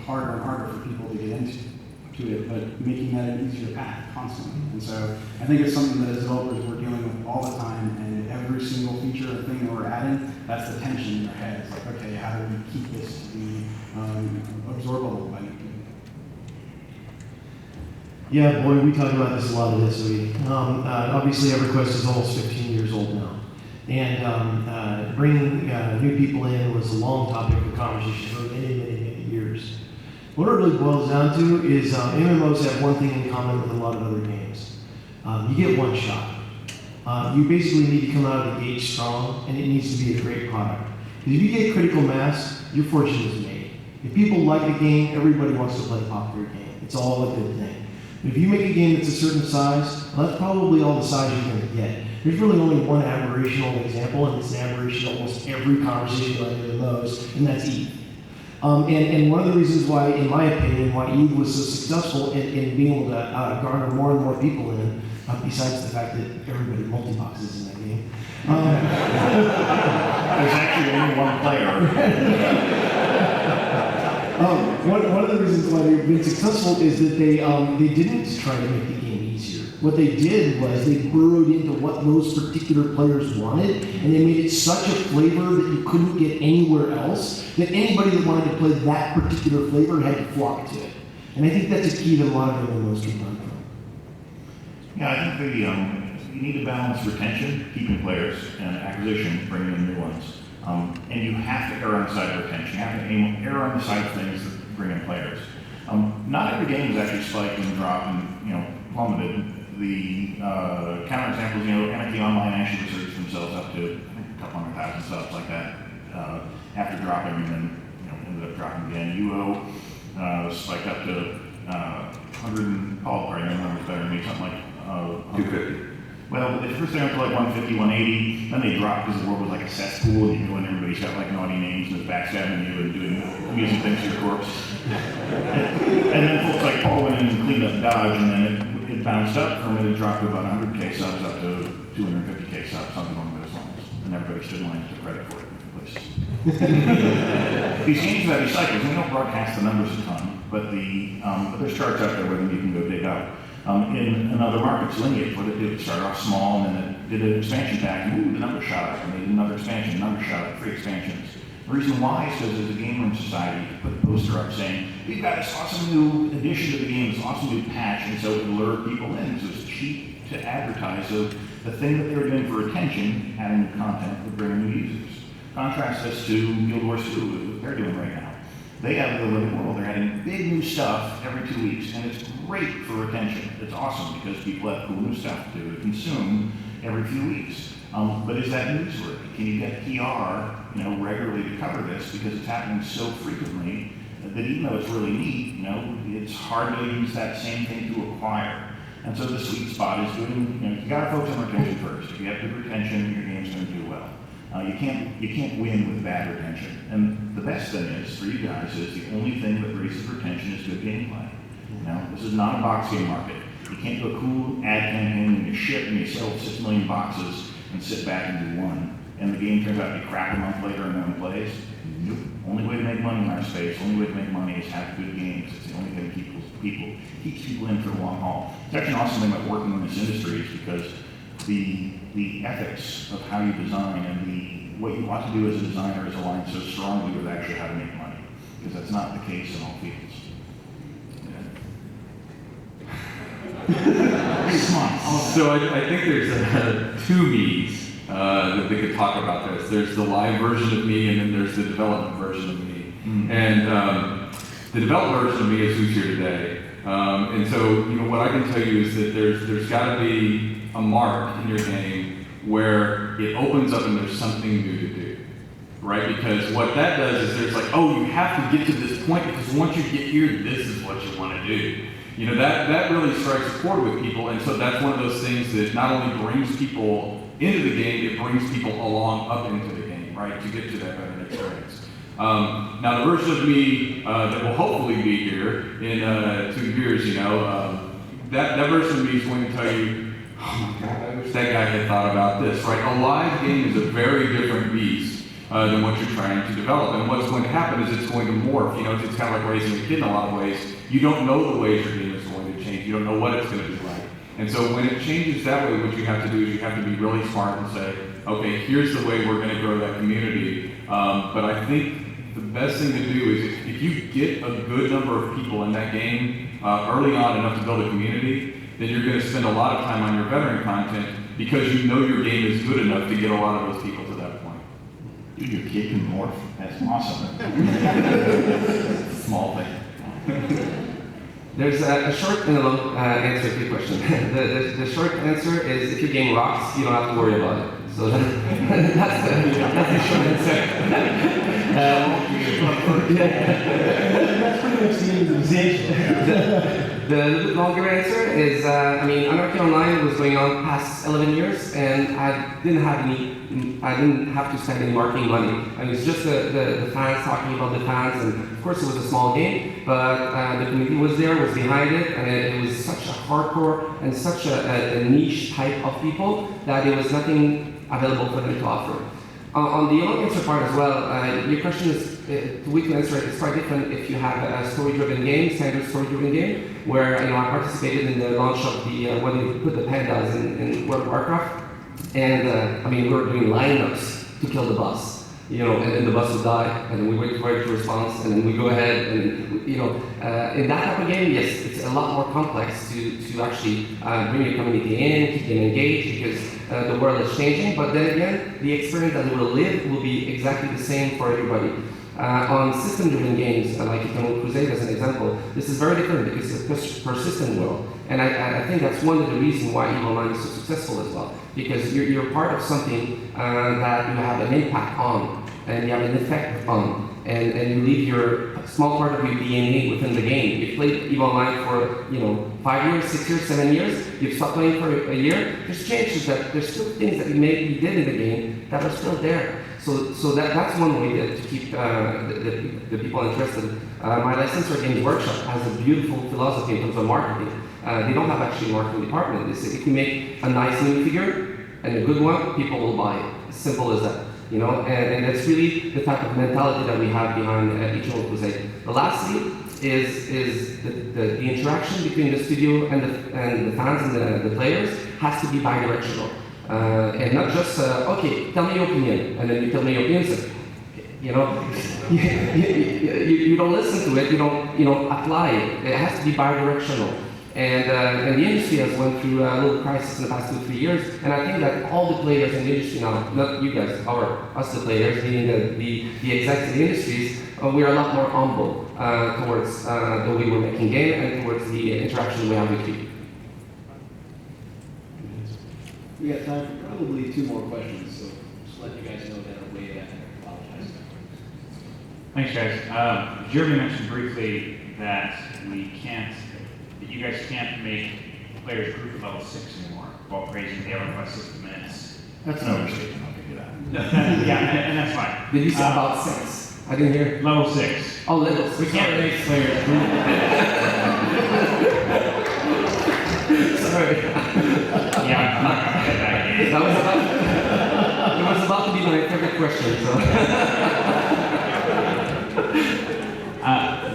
harder and harder for people to get into it, but making that an easier path constantly. And so I think it's something that as developers we're dealing with all the time, and every single feature or thing that we're adding, that's the tension in our heads. Like, okay, how do we keep this to be absorbable by people? Yeah, boy, we talk about this a lot this week. Obviously, EverQuest is almost 15 years old now. And bringing new people in was a long topic of conversation for many years. What it really boils down to is MMOs have one thing in common with a lot of other games. You get one shot. You basically need to come out of the gate strong, and it needs to be a great product. Because if you get critical mass, your fortune is made. If people like a game, everybody wants to play a popular game. It's all a good thing. But if you make a game that's a certain size, well, that's probably all the size you're going to get. There's really only one aberrational example, and it's an aberration in almost every conversation about MMOs, and that's ETH. And one of the reasons why, in my opinion, why ETH was so successful in being able to garner more and more people in, besides the fact that everybody multi-boxes in that game. There's actually only one player. One of the reasons why they've been successful is that they didn't try to make the game easier. What they did was they burrowed into what those particular players wanted, and they made it such a flavor that you couldn't get anywhere else, that anybody that wanted to play that particular flavor had to flock to it. And I think that's a key that a lot of MMOs can learn from. Yeah, I think you need to balance retention, keeping players, and acquisition, bringing in new ones. And you have to err on the side of retention. You have to err on the side of things that bring in players. Not every game is actually spiked and dropped and plummeted. The counterexamples, NFT Online actually resurged themselves up to a couple 100,000 subs like that after dropping, and then ended up dropping again. UO spiked up to 100 and Paul probably knows numbers better than me, something like 250. Well, at first they went to like 150, 180, then they dropped because the world was like a cesspool, and you go in, everybody's got like naughty names and is backstabbing you and doing amusing things to your corpse. And then folks like Paul went in and cleaned up Dodge, and then it bounced up from it dropped to about 100K subs up to 250K subs, something along those lines. And everybody stood in line to take credit for it in places. These games have these cycles, and we don't broadcast the numbers a ton, but there's charts out there where you can go dig up. In other markets, Lineage, what it did, it started off small, and then it did an expansion pack, and the numbers shot up, and they did another expansion, numbers shot up, 3 expansions. The reason why is because there's a game room society put a poster up saying, we've got this awesome new addition to the game, this awesome new patch, and so it lure people in. So it's cheap to advertise. So the thing that they were doing for retention, adding new content, would bring in new users. Contrast this to Guild Wars 2, what they're doing right now. They have the living world. They're adding big new stuff every 2 weeks, and it's great for retention. It's awesome because people have cool new stuff to consume every few weeks. But is that newsworthy? Can you get PR, regularly to cover this because it's happening so frequently that even though it's really neat, it's hard to use that same thing to acquire. And so the sweet spot is doing, you got to focus on retention first. If you have good retention, your game's going to do well. You can't win with bad retention. And the best thing is, for you guys, is the only thing that raises retention is good gameplay. This is not a box game market. You can't do a cool ad campaign and you ship and you sell 6 million boxes and sit back and do one. And the game turns out to be crap a month later and no one plays. Nope. Only way to make money in our space, only way to make money is have good games. It's the only thing that keeps people in for the long haul. It's actually an awesome thing about working in this industry is because the ethics of how you design and what you want to do as a designer is aligned so strongly with actually how to make money, because that's not the case in all fields. So I think there's 2 me's that we could talk about this. There's the live version of me, and then there's the development version of me. Mm-hmm. And the development version of me is who's here today. And so, what I can tell you is that there's got to be a mark in your game where it opens up and there's something new to do, right? Because what that does is there's like, oh, you have to get to this point because once you get here, this is what you want to do. That really strikes a chord with people, and so that's one of those things that not only brings people into the game, it brings people along up into the game, right, to get to that better experience. Now, the version of me that will hopefully be here in 2 years, that version of me is going to tell you, oh my God, I wish that guy had thought about this, right? A live game is a very different beast than what you're trying to develop. And what's going to happen is it's going to morph. You know, it's kind of like raising a kid in a lot of ways. You don't know the ways your game is going to change. You don't know what it's going to be like. And so when it changes that way, what you have to do is you have to be really smart and say, okay, here's the way we're going to grow that community. But I think the best thing to do is if you get a good number of people in that game early on enough to build a community, then you're going to spend a lot of time on your veteran content because you know your game is good enough to get a lot of those people to that point. Dude, your kid can morph. That's awesome. Small thing. There's a short and a long answer to your question. The short answer is if your game rocks, you don't have to worry about it. So that's the short answer. That's pretty much the immunization. The longer answer is, I mean, Anarchy Online was going on past 11 years, and I didn't have to spend any marketing money. I mean, it's just the fans talking about the fans, and of course it was a small game, but the community was there, was behind it, and it was such a hardcore and such a niche type of people that there was nothing available for them to offer. On the long answer part as well, your question is, the weak answer is quite different if you have a story-driven game, standard story-driven game, where I participated in the launch of the, when we put the pandas in World of Warcraft, and I mean, we were doing lineups to kill the boss, and then the boss would die, and then we wait for it to response, and then we go ahead, and in that type of game, yes, it's a lot more complex to actually bring your community in, keep them engaged, because the world is changing, but then again, the experience that they will live will be exactly the same for everybody. On system-driven games, like Eternal Crusade as an example, this is very different because it's a persistent world. And I think that's one of the reasons why EVE Online is so successful as well. Because you're part of something that you have an impact on, and you have an effect on, and you leave your small part of your DNA within the game. You've played EVE Online for 5 years, 6 years, 7 years, you've stopped playing for a year, there's changes that there's still things that you did in the game that are still there. So that's one way to keep the people interested. My licensor Games Workshop has a beautiful philosophy in terms of marketing. They don't have actually a marketing department. They say if you make a nice new figure and a good one, people will buy it. As simple as that. And that's really the type of mentality that we have behind Eternal Crusade. The lastly is the interaction between the studio and the fans and the players has to be bi-directional. And not just, okay, tell me your opinion, and then you tell me your opinion, so, you don't listen to it, you don't apply it. It has to be bi-directional. And the industry has went through a little crisis in the past 2-3 years, and I think that all the players in the industry now, not you guys, us the players, meaning the execs in the industries, we are a lot more humble towards the way we're making game and towards the interaction we have with you. We got time for probably 2 more questions, so just let you guys know that I'm way ahead. I apologize. Thanks, guys. Jeremy mentioned briefly that you guys can't make players group of level 6 anymore while praising the EverQuest system is. That's an overstatement. I'll give you that. Yeah, and that's fine. Did you say about 6? I didn't hear. Level 6. Oh, level 6. We can't make players group. Sorry. Yeah, I'm not gonna get that game. It was about to be my favorite question, so.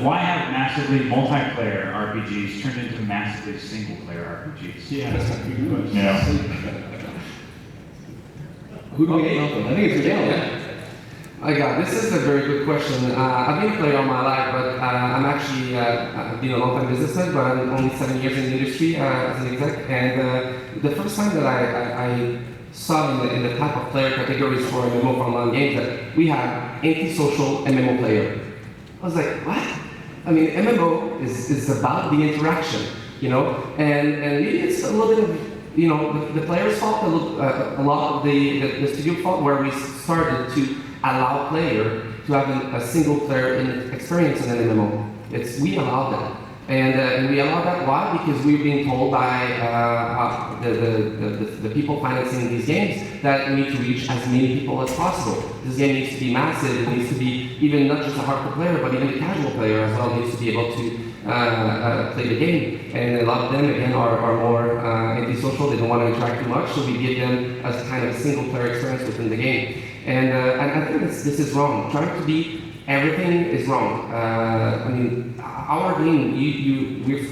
Why have massively multiplayer RPGs turned into massively single-player RPGs? Yeah, that's a good question. Yeah. Who do we name up with? I think it's Miguel. This is a very good question. I've been a player all my life, but I'm actually I've been a long-time businessman, but I'm only 7 years in the industry as an exec. And the first time that I saw in the type of player categories for MMO for online games that we have anti-social MMO player. I was like, what? I mean, MMO is about the interaction, and maybe it's a little bit of the player's fault, a lot of the studio fault, where we started to allow player to have a single player experience in an MMO. We allow that. And we allow that, why? Because we're being told by the people financing these games that we need to reach as many people as possible. This game needs to be massive, it needs to be even not just a hardcore player, but even a casual player as well needs to be able to play the game. And a lot of them, again, are more antisocial, they don't want to interact too much, so we give them a kind of single player experience within the game. And I think this is wrong. Trying to be everything is wrong. I mean, our game, we're